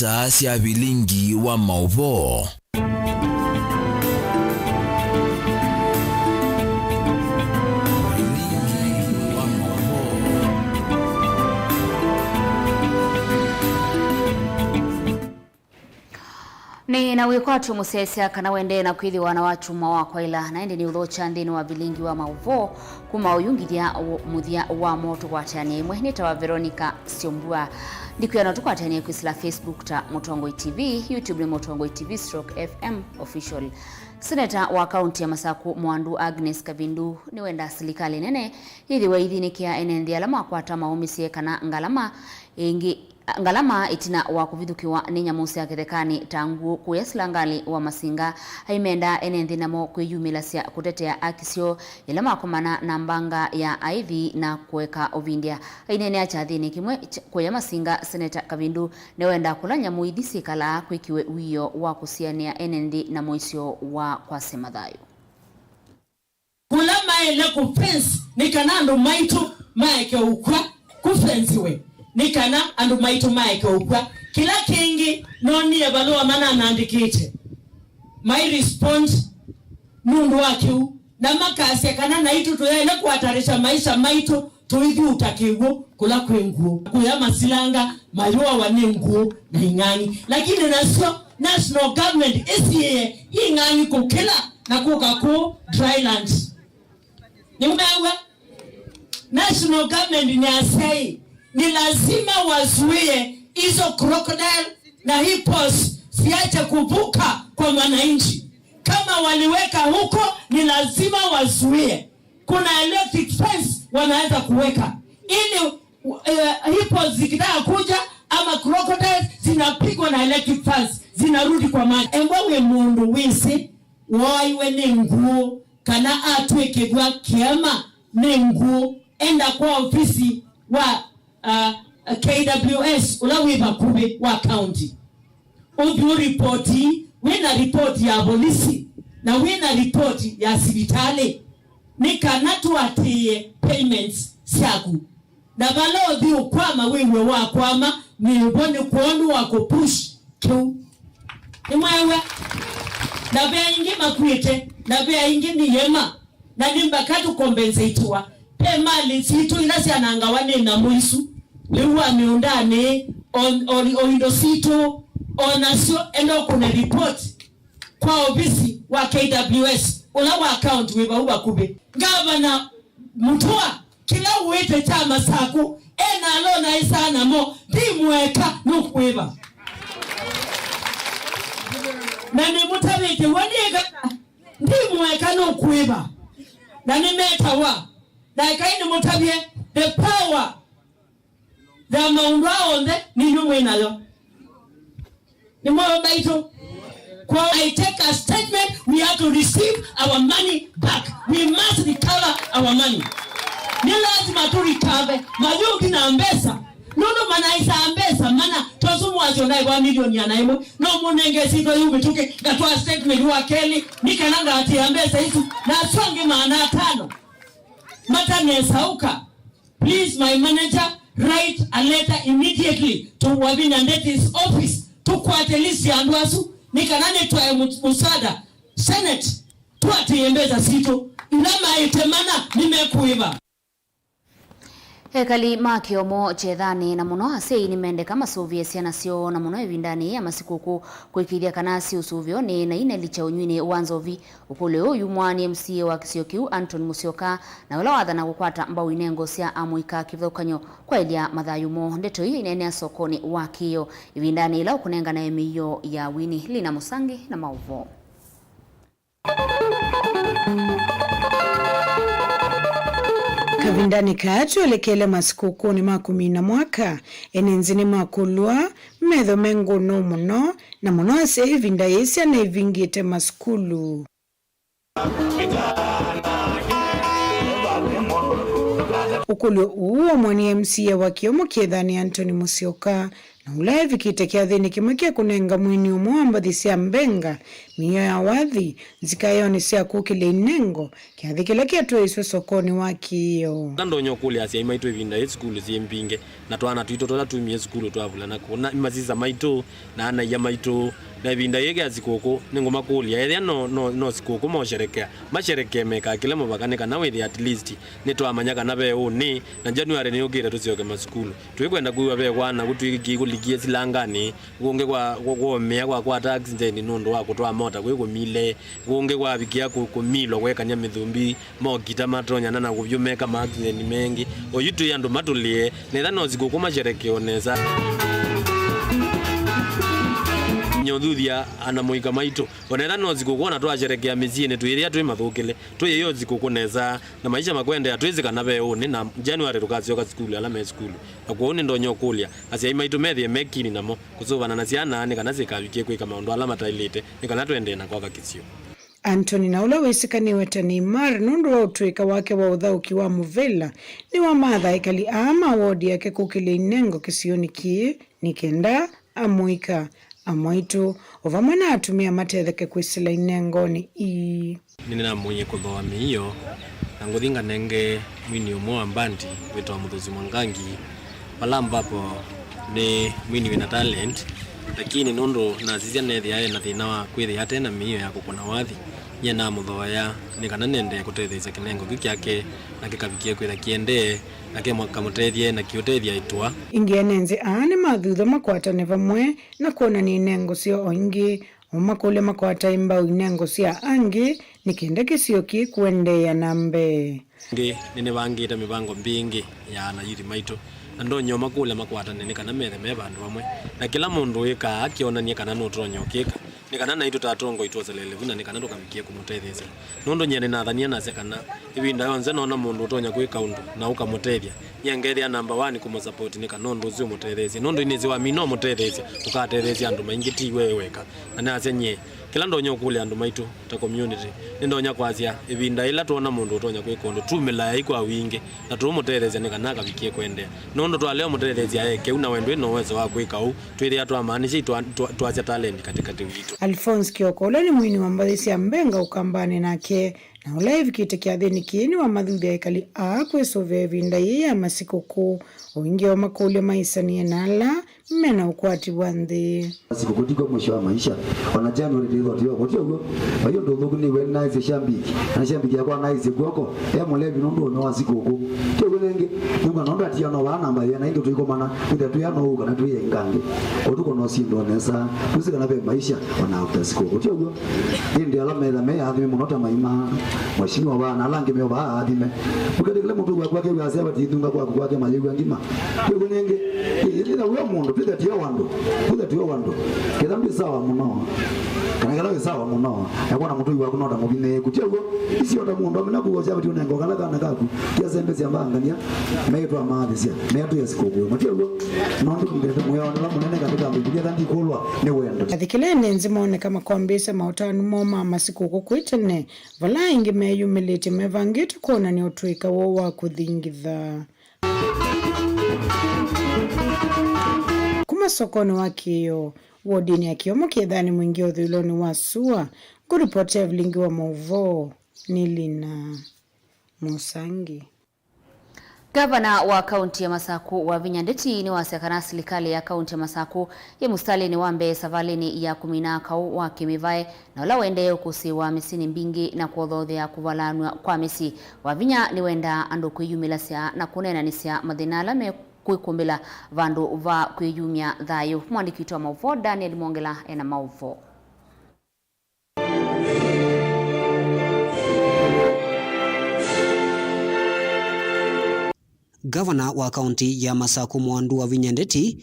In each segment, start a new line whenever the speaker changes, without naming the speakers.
isa cia Vilingi wa Mauvoo.
Ni na wikwatu musese kana wende na kwithi wana wachuma wa kwa ila naende ni ulocha ndini wa Vilingi wa Mauvoo kuma uyungiria muthia wa moto gwatania imwe nita wa Veronicah SYOMBUA ndikuya tukwatania kwisila Facebook ta Mutongoi TV, YouTube ni Mutongoi TV /FM official. Seneta wa kaunti ya Masaku Mwandu Agnes Kabindu ni wenda serikali nene hithi wa ithinikia enendi alama kwata maumisie kana ngalama itina wa kuvithukiwa ni nyamusi ya kithekani tangu kuyasilangali wa masinga haimenda enendi namo kwiyumila sia kutetea akisio ilama kumana na mbanga ya aithi na kuweka uvindia ainene achathini kimwe kuya masinga. Seneta Kabindu ne wenda kula nyamu ithisi kala kwikiwe wiyo wa kusiania enendi na moisio wa kwa semathayo
kula maele kufensi nikanando maitu maeke ukwa kufensiwe nikana andu maitu maeke ukwa kila kingi noni ya balua mana anaandikite my response nundu wakiu na makasi ya kana na itu tuyaile kuhatarisha maisha maitu tuithi utakigu kula kwenguo kuya masilanga mayua wane nguo na ing'angi lakini nasio national government isiye ing'angi kukila na kukaku drylands ni umewe national government ni asai ni lazima wazuie hizo crocodile na hippos siache kuvuka kwa wananchi. Kama waliweka huko ni lazima wazuie. Kuna electric fence wanaweza kuweka ili hippos zikitaka kuja ama crocodiles zinapigwa na electric fence zinarudi kwa maji. Embawe mundu wisi waiwe ni nguo kana atwekegwa kiama ni nguo enda kwa ofisi wa KWS ulawiba kube wa county ubi reporti wena report ya polisi na wena report ya sibitale nika tuatie payments siaku na balodi ukwama wewe wakwama ni ubone kuonu wako push tu imwewe na bea ingi makwite na bea ingi ni yema na nimba katu compensatewa mali situ inasi anangawane na muisu liwa miundane oindo situ onasio endo kuna report kwa ofisi wa KWS ula wa account weba uba kube gavana mutua kila uwete chama saku alona isana mo dimweka nukweba na ni mutabike waniga dimweka nukweba na ni metawa like I know the power the Mauvoo ni nyumwe nayo ni mwa baito kwa I take a statement we have to receive our money back. We must recover our money. Ni lazima tu recover mayugi na mbesa nono manaisa mbesa mana tosumu azionai kwa milioni ya naimo no munenge sito yume tuke na kwa statement wa Kelly nikananga ati mbesa hisu na songe maana 5 Matane Sauka, please my manager write a letter immediately to Wabinande's office to kwatelisi andwasu nikanane tuaye musada Senate tuatiyembeza sito inama itemana nimekuiba.
Hekali makiomo chethani na muno asei ni mende kama suvie siana sio na muno evindani ya masikuku kuikidia kanasi usuvio ni na ine licha unywini uwanzovi ukule uyu mwani MCA wa Kisiokiu Anton Musyoka na wala wathana kukwata mbau inengo sia amuika kivyokanyo kwa elia mathayumo ndeto hiyo inenea sokoni wakio evindani ila ukunenga na emiyo ya Wini Lina Musangi na Mauvoo.
Kavindani katu elekele masikuku ni makumina mwaka enenzini makulua medho mengo no muno na muno ase vinda yesia na ivingite maskulu. Ukulu uo mwani MCA wa Kiomo Kiethani Anthony Musyoka na ulaivi kitekia dhini kimwekia kunenga mwini umuamba dhisia mbenga miyo ya wathi zikayoni siya kukile inengo kia dhikile kia tuwe iswe sokoni waki iyo.
Nando nyokuli asia ima ito ivinda ye skulu zi mpinge na tuwana tuitotola tuimie skulu tuwavula na kuna imaziza maito na ana ya maito na ivinda yege azikoko nengo makuli ya edhia no sikoko masherekea meka kile mwakaneka na wethi at least neto amanyaka na veo ni na January ni ogire tusioke maskulu tuwekwenda kuwa veo wana kutuiki kuligie silangani kuonge kwa mea kwa tax njeni nondo wako toa mota kweko mile kuonge kwa vikia kumilo kweka nya mithumbi mogita matonya na kuvyumeka maaksidenti mengi oyitu yandu matulie nethano zikoko masherekeo neza nyodhudia ana moika maito onera no zikoko na twasherekea miziene tuiria twi mathukile twi yo zikoko neza na maisha makwende atwizika na veo ni na January tukazioka skulu ala me skulu akuone ndo nyokulia asia maito methie mekini namo kusuvana na ciana ni kana zikavikie kwika maundu ala matailite ni kana twende na kwa kisio.
Anthony Naula wesikani wetani mar nundu wa utuika wake wa uthauki wa Muvela ni wa matha ikali ama wodi yake kukile inengo kisioni kie nikenda amuika amoito ovamwana atumia matetheke kwisila inengo ni
nina mwenye kuthoa miyo na nguthinga nenge mwini umwe mbandi wetwa Muthuzi Mwangangi pala ambapo ni mwini wina talent lakini nondo na zizia nethia na thina wa kwithia tena miyo ya kukuna wathi nyena muthoya ni kana nende kutethia kinengo gikyake na kikavikie kwitha kiende na kemwaka mutethie na kiutethia itwa
ingienenze aane mathutha makwatane vamwe na kuona ni inengo sio ongi omakule makwata imba inengo sia angi nikende kisio ki kuendea nambe
ngi nene bangita mibango mbingi ya na yiri maito na ndo nyoma kule makwatane ni kana methe me bandu bamwe na kila mundu ika akionania kana no tronyokeka ni kana na ito tatongo itozelele vina ni kana ndokavikie kumutethia nondo nyene na thania na sekana ibinda yonze nona mundu utonya kwika undu na ukamutethia nyangethia number 1 kumusupport ni kana nondo zio mutethia nondo inezi wa mino mutethia ukatethia andu maingi ti weweka na asenye kila ndonyo kule andu maitu ta community ndonya kwazia ibinda ila tuona mundu utonya kwika undu tumela ikwa wingi na tumutethia ni kana kavikie kwendea nondo twaleo mutethia yake una wendo no uwezo wa kwika u twithia twamaanisha twacha talent katika vitu.
Alphonse Kioko ni mwini wa mbathisi ya mbenga ukambane nake na ulaivi kitekia thini kiini wa mathuthi ya ikali akwe sove vinda ya masikuku uingi wa makule maisanie nala mena ukwati wanthi
sikukuu tiko mwisho wa maisha wana January ndio tio kwa hiyo hiyo ndo ndugu ni wena hizo shambiki na shambiki yako na hizo kwako ya molevi ndo no wasikukuu tio wengi nunga ndo atia no wana mbaya na ndio tuiko mana ndio tu ya no kana tu ya ngange kwa tuko no sindo nesa tusika na maisha wana utasikuku tio ndio alama ya meya hadi mnota maima mwashini wa bana lange meo ba hadi me ukade kile mtu kwake ya sema tidunga kwake maligo ngima tio wengi ile na wewe mundu pita tiyo wando kedambi sawa muno kana kala sawa muno yakona mutu wa kunoda mubine kutego isi oda mundu amena kugoja bati unengo kala kana kaku kiazembe ziambangania meto amadisia meto yasikoko mutego nondo ngende moyo wana munene katika bibilia kandi kolwa ne wendo
athikilene nzimone kama kwambisa mautanu moma masikoko kwitene vala ingi meyumilite mevangite kuona ni utwika wo wa kuthingitha sokoni wakiyo wodini akiyomo kiedhani mwingi udhuloni wa SUA kuripotea Vilingi wa Mauvoo Nilina Musangi.
Gavana wa kaunti ya Masaku wa Vinyandeti ni wasekana serikali ya kaunti ya Masaku ya mustali ni wambe savalini ya kuminaka wa kimivae na wala wende kusiwa misini mbingi na kuodhothea kuvalanwa kwa misi wa Vinya ni wenda ando kuyumilasya na kunena nisya madhinala me kuikumbila vandu va kuyumia thayu. Mwandiki wetu wa Mauvoo Daniel Mwongela ena Mauvoo.
Gavana wa kaunti ya Masaku Mwandu wa Vinyandeti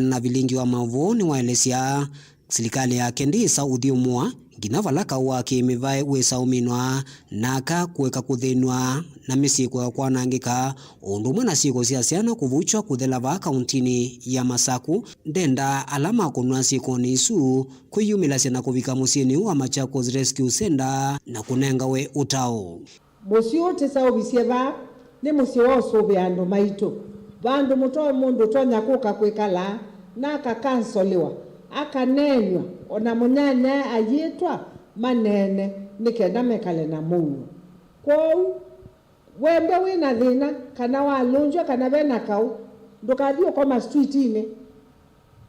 na Vilingi wa Mauvoo ni waelesia serikali ya kendisa uthiumwa nginavalaka wa kimivae wesa uminwa naka kuweka kuthinwa na misiko kwa nangika undumwe na siko cia ciana kuvuchwa kuthela va kauntini ya Masaku ndenda alama kunwa siko ni isu kuyumilasya na kuvika musini wa Machakos Rescue Center na kunengawe utao
musi wote sao bisieva ni musi wao sobe ando maito vandu mutoe mundu tonya kuka kwekala na akakansoliwa akanenwa ona munyanya ayitwa manene nikenda mekale na Mauvoo kwou wembe wina thina kana walunjwa kana bena kau ndukathio kwa street ine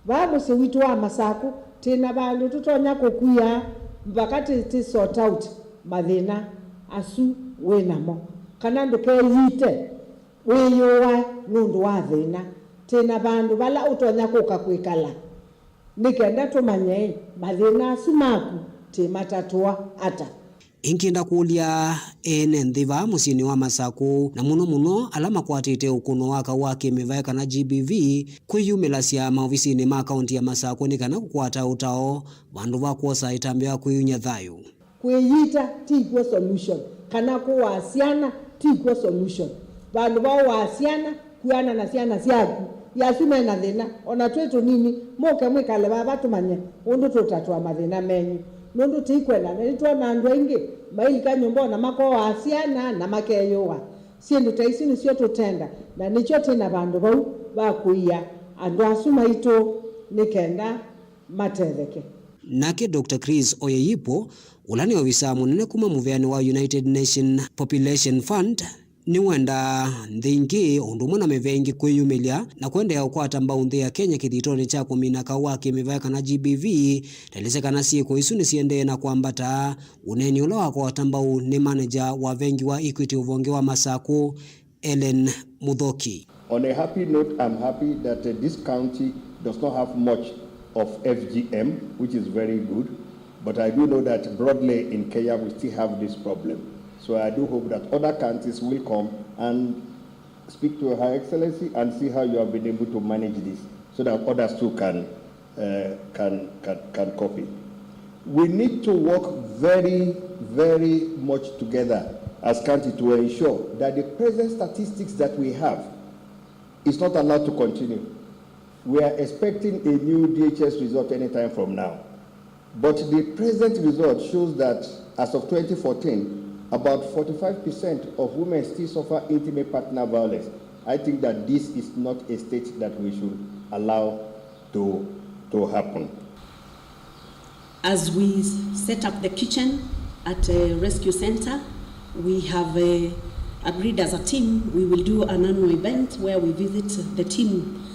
bamusi witu wa masaku tina bandu tutonya kukuya mbakati ti sort out mathina asu winamo kana ndukeyite wiyuwa nundu wa thina tina bandu bala utonya kuka kwikala nikenda tumanye mathina asu maku ti matatua ata
Inkienda kulia ene nthiva musini wa Masaku na muno ala makwatite ukuno waka wake mivae kana GBV kwiyumilasya maofisini ma kaunti ya Masaku ni kana kukwata utao bandu bakwosa itambe ya kwiyunya thayu
kwiyita tikwo solution kana kuwasiana tikwo solution bandu bawasiana kuyana na siana syaku yasume na thina ona twetu nini moke mwikale baba tumanye undu tutatua mathina menyu nundu tikwenda nitwa na andu aingi mailika nyumba na mako wasiana na makeyuwa sindu taisi ni sio tutenda na nicho tena bandu bau bakuia andu asuma ito nikenda matetheke.
Nake Dr. Chris Oyeyipo ulani ofisa munene kuma muveani wa United Nation Population Fund ni wenda nthingi undu mwana mevengi kwiyumilia na kwenda ya ukwata mbaundi ya Kenya kithitoni cha kuminaka wake mivae kana GBV telese kana sieko isu ni siende na kwambata uneni ula wako watambau ni manager wa vengi wa Equity uvonge wa Masaku Ellen Mudhoki.
On a happy note, I'm happy that this county does not have much of FGM, which is very good, but I do know that broadly in Kenya we still have this problem. So I do hope that other counties will come and speak to Her Excellency and see how you have been able to manage this, so that others too can copy. We need to work very, very much together as county to ensure that the present statistics that we have is not allowed to continue. We are expecting a new DHS result anytime from now. But the present result shows that as of 2014, about 45% of women still suffer intimate partner violence. I think that this is not a state that we should allow to happen.
As we set up the kitchen at a rescue center, we have agreed as a team, we will do an annual event where we visit the team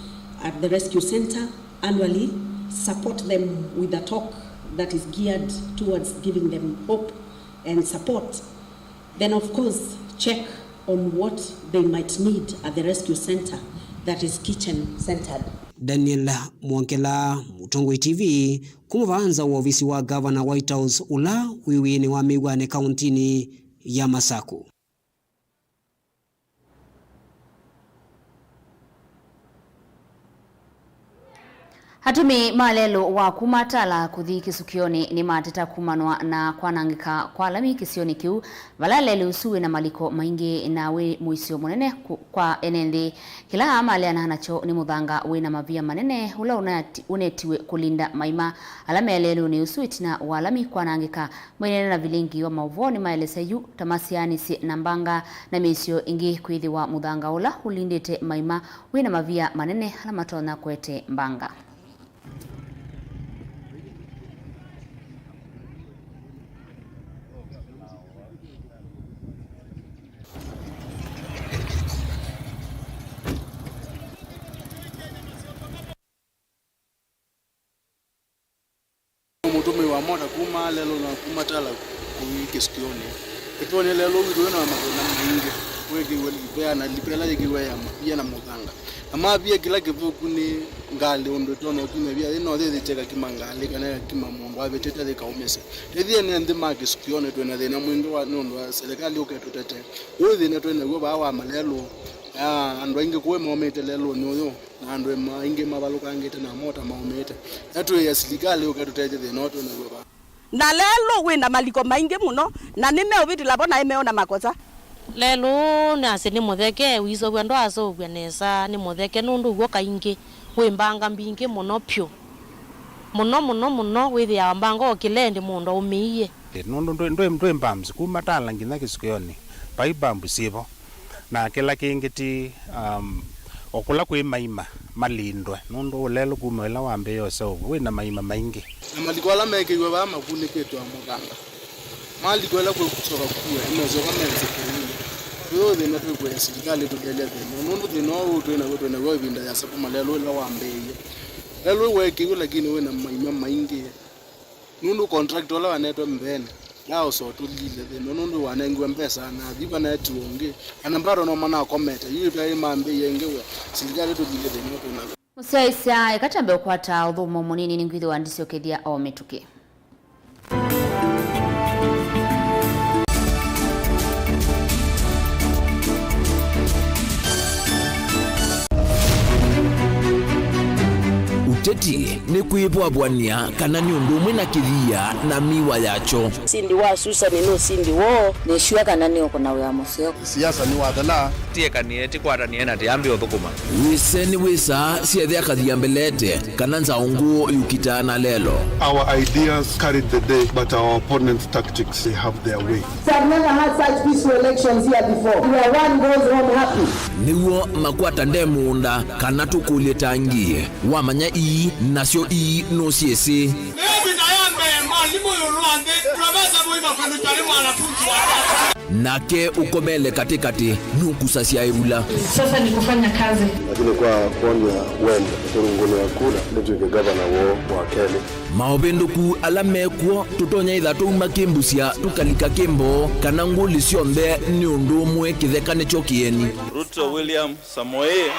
at the rescue center annually, support them with a talk that is geared towards giving them hope and support. Then of course, check on what they might need at the rescue center that is kitchen centered.
Daniel Mwankela, Mutongwe TV, kumuvaanza wa ofisi wa Governor White House ula wiwini wa Migwane kauntini ya Masaku.
Hatumi malelo wa kumatala kuthi kisukioni ni mateta kumanwa na kwanangika kwa lami kisioni kiu valalele usuwe na maliko maingi na we muisio munene kwa enendi kila amale anahanacho ni muthanga we na mavia manene ula unetiwe kulinda maima alamelelo ni usuwe tina walami kwanangika mwenene na Vilingi wa Mauvoo ni maelese yu tamasiani si nambanga na misio ingi kuidhi wa muthanga ula ulindite maima we na mavia manene alamatona kwete mbanga.
Mutumi wa moda kuma lelo na kumatala kuikisikioni ipone lelo wiwe na magona mingi wege weli na lipela yegiwe ya na muthanga ama bia kila kivuku ni ngali ondo tono kime bia ino thezi cheka kimangali kana kimamundu abetete de kaumese thezi ne ndi makisikioni twena thina mwingi wa nondo wa serikali uketutete uthi ne twena go ba wa malelo andu aingi kuwe momete lelo ni uyo na andu aingi mabaluka angete na mota maomete atu ya serikali uketutete de noto na go ba
na lelo wina maliko maingi muno na nimeubitila bona imeona makosa
lelo nase ni mutheke wizo bwando aso bwanesa ni mutheke nundu gwo kaingi wimbanga mbingi muno pyo muno withi ya mbanga okilendi mundo umiye
nundu ndo mbamzi kumatala ngina kisikioni pai bambu sibo na kila kingiti okula kwi maima malindwe nundu ulelo kuma ila wambe yose wina maima maingi
na malikola mekiwe ba makune ketu amuganga malikola kwe kutoka kuwa imezo kama nzikuni yo de na tukwe serikali tudelele nundu dino utwe na kwetu na go binda ya sapu malelo la wambe lelo wekiwe lakini wena maima maingi nundu contract wala wanetwa mbene lao so tulile de nundu wanengwe mpesa na biba na tuonge anambaro no mana kometa yipa imambe yengewe serikali tulile de noto na
musaisa ikatambe ukwata udhumo munini ningwithi wandisi okethia o mituki
uteti ni kwibwabwania kana ni undu umwe na kithia na miwa yacho
sindi wa susa ni sindi wo ni shua kana ni okona wa museo
siasa ni wadala
tie kanieti kwata ni ena tiambi othukuma
wise ni wisa siethia kathia mbelete kana nzaungu yukitana lelo.
Our ideas carried the day but our opponents' tactics they have their way.
I've never had such peaceful elections here before where one goes home happy.
Niwo makwata ndemunda kana tukulie tangie wamanya ii nasio ii no siesi nake ukobele katikati nukusasia irula
Sasa ni kufanya kazi
Lakini kwa kuonya wende turunguni wa kula ndio gavana wa Kenya
maobenduku alamekwo tutonya ithatu makimbusia tukalika kimbo kana nguli ciothe ni undu umwe kithekane chokieni.
Ruto William Samoei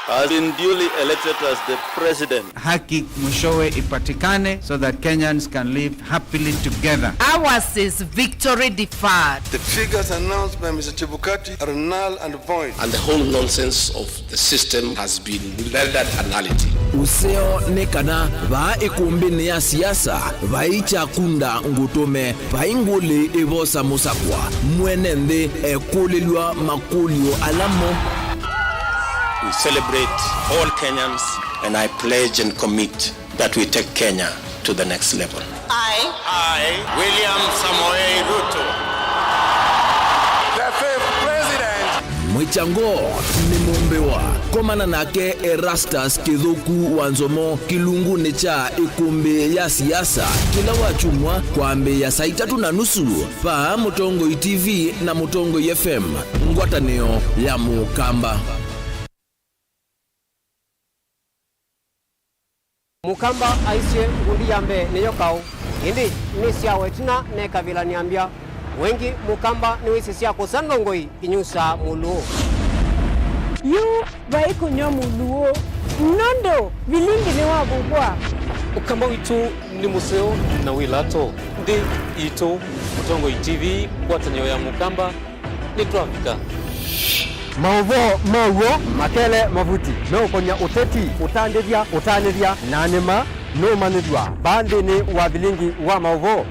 has been duly elected as the president.
Haki mwishowe ipatikane so that Kenyans can live happily together.
Ours is victory deferred.
The figures announced by Mr. Chebukati are null and void.
And the whole nonsense of the system has been rendered a nullity.
Useo nekana va ikumbini ya siasa vaicha kunda ngutume vainguli ivosa musakwa mwenende ekulilwa makulio alamo.
We celebrate all Kenyans and I pledge and commit that we take Kenya to the next level.
I, William Samoei Ruto, the fifth president.
Mwichango ni mumbewa komana nake Erastus Kithuku Wanzomo kilungu ni cha ikumbi ya siasa kila wachumwa kwa mbe ya saa 3:30 pa Mutongo TV na Mutongo FM ngwatanio ya Mukamba.
Mukamba aisie ngundi yambe niyo kau indi ni sia wetina ne kabila niambia wengi Mukamba ni wisi sia kusandongoi inyusa muluo
yu vai kunyo muluo nondo Vilingi ni wabugwa
Ukamba witu ni museo na wilato ndi ito Mutongo TV kwatanyo ya Mukamba ni Afrika.
Mauvoo makele mavuti no konya uteti utandiria nanema no manidwa bandi ni wa Vilingi wa Mauvoo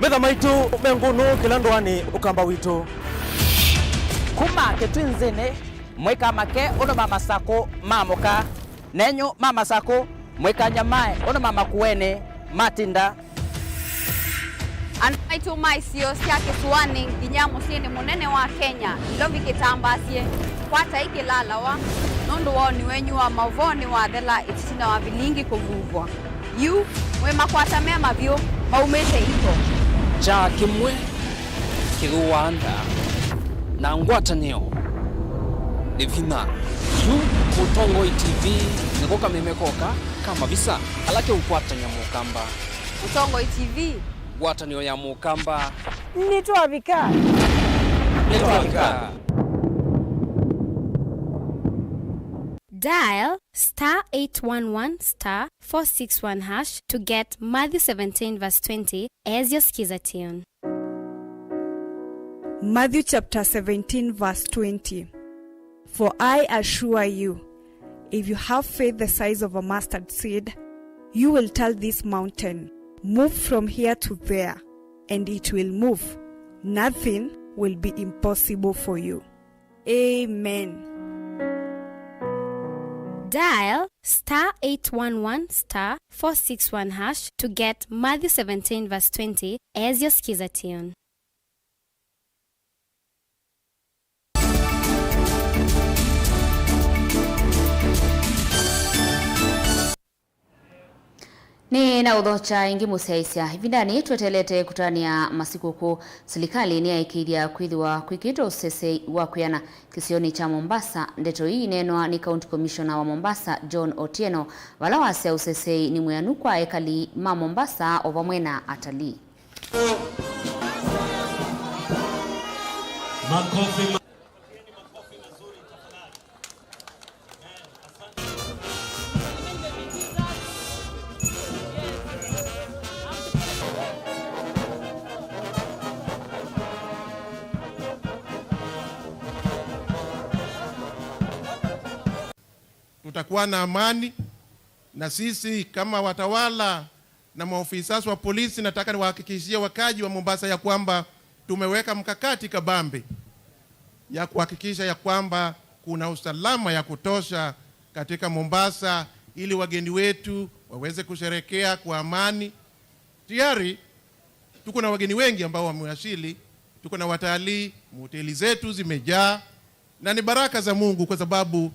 Betha maitu menguno kilandwani Ukamba witu
kuma ketwinzene mweka make ono mama sako mamoka nenyo mama sako mweka nyamae ono mama kuene matinda
Anaitu maisio siake suwane nginyamo siene munene wa Kenya lovi kitambasie kwata iki lalawa nondo wao ni wenyu wa Mauvoo ni wa thela itina wa Vilingi kuvuvwa yu we makwata mema vyo maumete ito
cha kimwe kiruanda na ngwatanio ni vina yu Mutongo TV nikoka memekoka kama visa alake ukwatanya Mukamba
Mutongo TV
watanio ya Mukamba
nitwavika
Dial *811*461# to get Matthew 17:20 as your skiza tune.
Matthew chapter 17 verse 20. For I assure you, if you have faith the size of a mustard seed, you will tell this mountain, move from here to there, and it will move. Nothing will be impossible for you. Amen.
Dial *811*461# to get Matthew 17:20 as your skiza tune.
Ni na udhocha ingi museisya hivindani twetelete kutania masikuku serikali ni yaikiria kwithiwa kwikitwa usese wa kuyana kisioni cha Mombasa. Ndeto hii inenwa ni County Commissioner wa Mombasa John Otieno wala wase usese ni mweanukwa ekali ma Mombasa ovamwena atalii.
Makofi.
Tutakuwa na amani, na sisi kama watawala na maofisa wa polisi nataka niwahakikishie wakaji wa Mombasa ya kwamba tumeweka mkakati kabambe ya kuhakikisha ya kwamba kuna usalama ya kutosha katika Mombasa ili wageni wetu waweze kusherekea kwa amani. Tayari tuko na wageni wengi ambao wamewasili, tuko na watalii, hoteli zetu zimejaa, na ni baraka za Mungu kwa sababu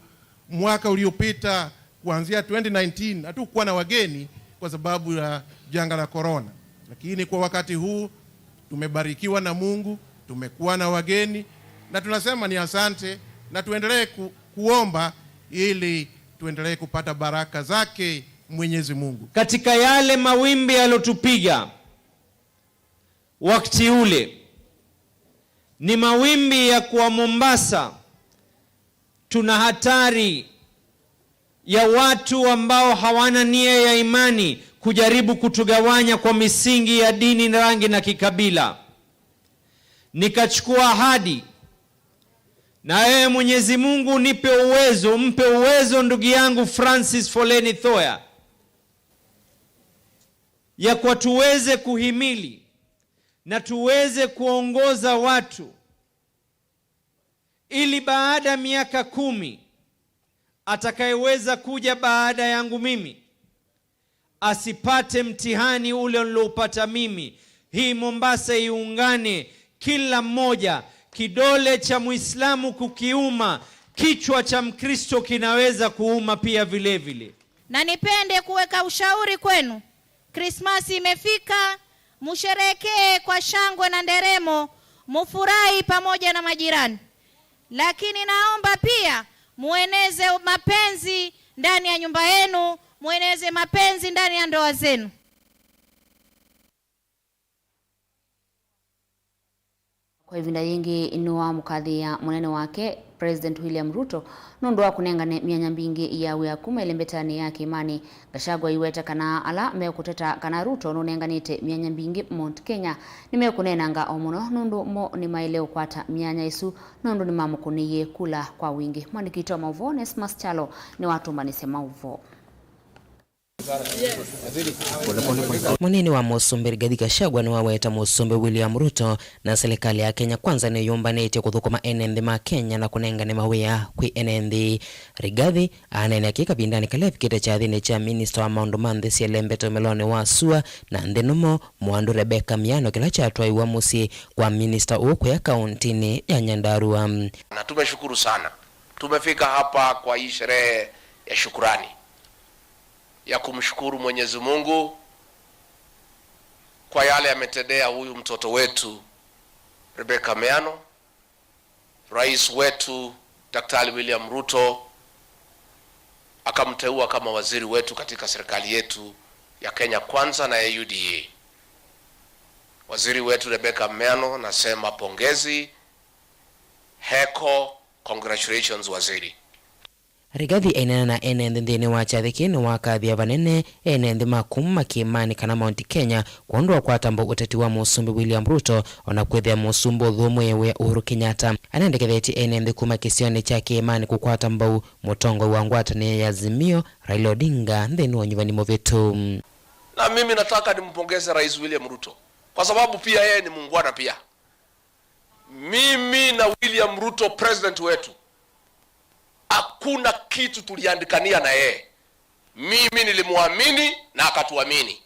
mwaka uliopita kuanzia 2019 hatukuwa na wageni kwa sababu ya janga la corona, lakini kwa wakati huu tumebarikiwa na Mungu, tumekuwa na wageni na tunasema ni asante, na tuendelee kuomba ili tuendelee kupata baraka zake Mwenyezi Mungu.
Katika yale mawimbi yalotupiga wakati ule ni mawimbi ya kuwa Mombasa tuna hatari ya watu ambao hawana nia ya imani kujaribu kutugawanya kwa misingi ya dini, rangi na kikabila. Nikachukua ahadi, na wewe Mwenyezi Mungu nipe uwezo, mpe uwezo ndugu yangu Francis Foleni Thoya, ya kwa tuweze kuhimili na tuweze kuongoza watu ili baada ya miaka 10 atakayeweza kuja baada yangu mimi asipate mtihani ule nilopata mimi. Hii Mombasa iungane, kila mmoja. Kidole cha Muislamu kukiuma, kichwa cha Mkristo kinaweza kuuma pia vile vile.
Na nipende kuweka ushauri kwenu. Krismasi imefika, musherekee kwa shangwe na nderemo, mufurahi pamoja na majirani. Lakini naomba pia mueneze mapenzi ndani ya nyumba yenu, mueneze mapenzi ndani ya ndoa zenu.
Kwa hivinda yingi inuwa mukadhi ya munene wake President William Ruto nundu wa kunengane mianya mbingi ya wea kuma ilembetani ya Kimani Gachagua iweta kana ala mekuteta kana Ruto nunenganite mianya mbingi Mount Kenya nimekunenanga omuno nundu mo ni maileo kwata mianya isu nundu ni mamukuniye kula kwa wingi. Mwandikito wa Mauvoo Nesmas Chalo ni watumba nisema Mauvoo.
Munini wa Musumbi Rigathi Gachagua ni waweta Musumbi William Ruto na serikali ya Kenya kwanza ni yombanite kuthukuma enende ma Kenya na kunengane mawea kwi enende. Rigathi anene akika bindani kalepi kita cha thine cha Minister wa Maundu Manthe Sielembeto Meloni wa Sua na ndenumo Mwandu Rebecca Miano kila cha atwa iwamusi kwa Minister uko ya kauntini ya Nyandarua.
Na tumeshukuru sana. Tumefika hapa kwa hii sherehe ya shukrani ya kumshukuru Mwenyezi Mungu kwa yale ametendea huyu mtoto wetu Rebecca Miano, rais wetu Daktari William Ruto akamteua kama waziri wetu katika serikali yetu ya Kenya Kwanza na ya UDA. Waziri wetu Rebecca Miano, nasema pongezi, heko, congratulations waziri.
Rigathi ainena na enende ndini wachathikini wakathia vanene enende makuma Kimani kana Mount Kenya kuondwa kwa tambo uteti wa Musumbi William Ruto ona kwethia Musumbi thumwe we Uhuru Kenyatta anendeketheti enende kuma kisioni cha Kimani kukwata mbau mutongo wa ngwatani ya Azimio Raila Odinga ndeni wa nyumbani mwetu.
Na mimi nataka nimpongeze Rais William Ruto kwa sababu pia yeye ni muungwana pia. Mimi na William Ruto president wetu hakuna kitu tuliandikania na yeye. Mimi nilimuamini na akatuamini.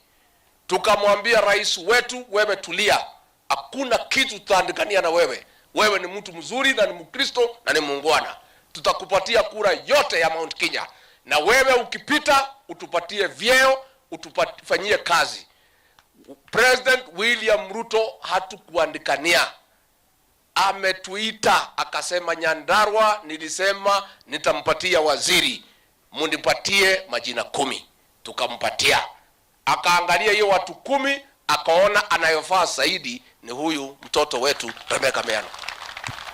Tukamwambia rais wetu, wewe tulia, hakuna kitu tutaandikania na wewe. Wewe ni mtu mzuri na ni Mkristo na ni muungwana. Tutakupatia kura yote ya Mount Kenya. Na wewe ukipita utupatie vyeo, utufanyie kazi. President William Ruto hatukuandikania, ametuita akasema, Nyandarua nilisema nitampatia waziri, munipatie majina 10. Tukampatia, akaangalia hiyo watu 10, akaona anayofaa zaidi ni huyu mtoto wetu Rebecca Miano.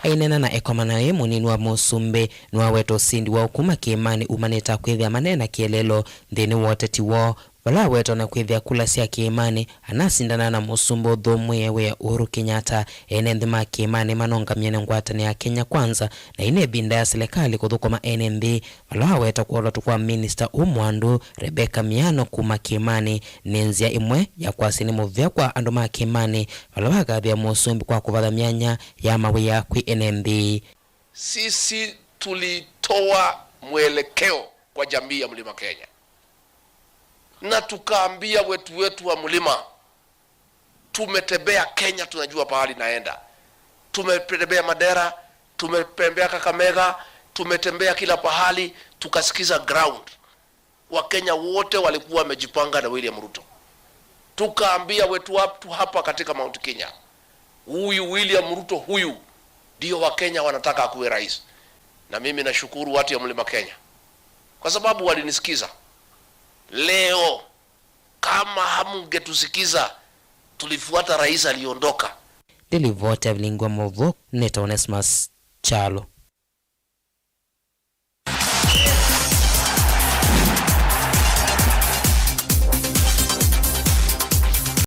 Ainena na ekomana ye munini wa Musumbe nwa weto sindi wa ukuma kiimani umaneta kwithia manena kielelo nthini wote tiwo wala weto na kwithia kula sia kiimani anasindana na Musumbe thomwe we Uhuru Kenyatta ene nthima kiimani manonga myene ngwatani ya Kenya Kwanza na ine binda ya serikali kuthukuma NND wala weto kuola tukwa minister umwandu Rebecca Miano kuma kiimani nenzia imwe ya kwasini muvya kwa andu ma kiimani wala wagathia Musumbe kwa kuvatha myanya ya mawia kwi NND.
Sisi tulitoa mwelekeo kwa jamii ya Mlima Kenya na tukaambia wetu wa mlima, tumetembea Kenya, tunajua pahali naenda. Tumetembea Madera, tumetembea Kakamega, tumetembea kila pahali, tukasikiza ground. Wakenya wote walikuwa wamejipanga na William Ruto. Tukaambia wetu hapa katika Mount Kenya, huyu William Ruto huyu ndio Wakenya wanataka akuwe rais. Na mimi nashukuru watu ya Mlima Kenya kwa sababu walinisikiza. Leo kama hamngetusikiza tulifuata rais aliondoka.
Delivote Vilingi wa Mauvoo, Neta Onesmus Chalo.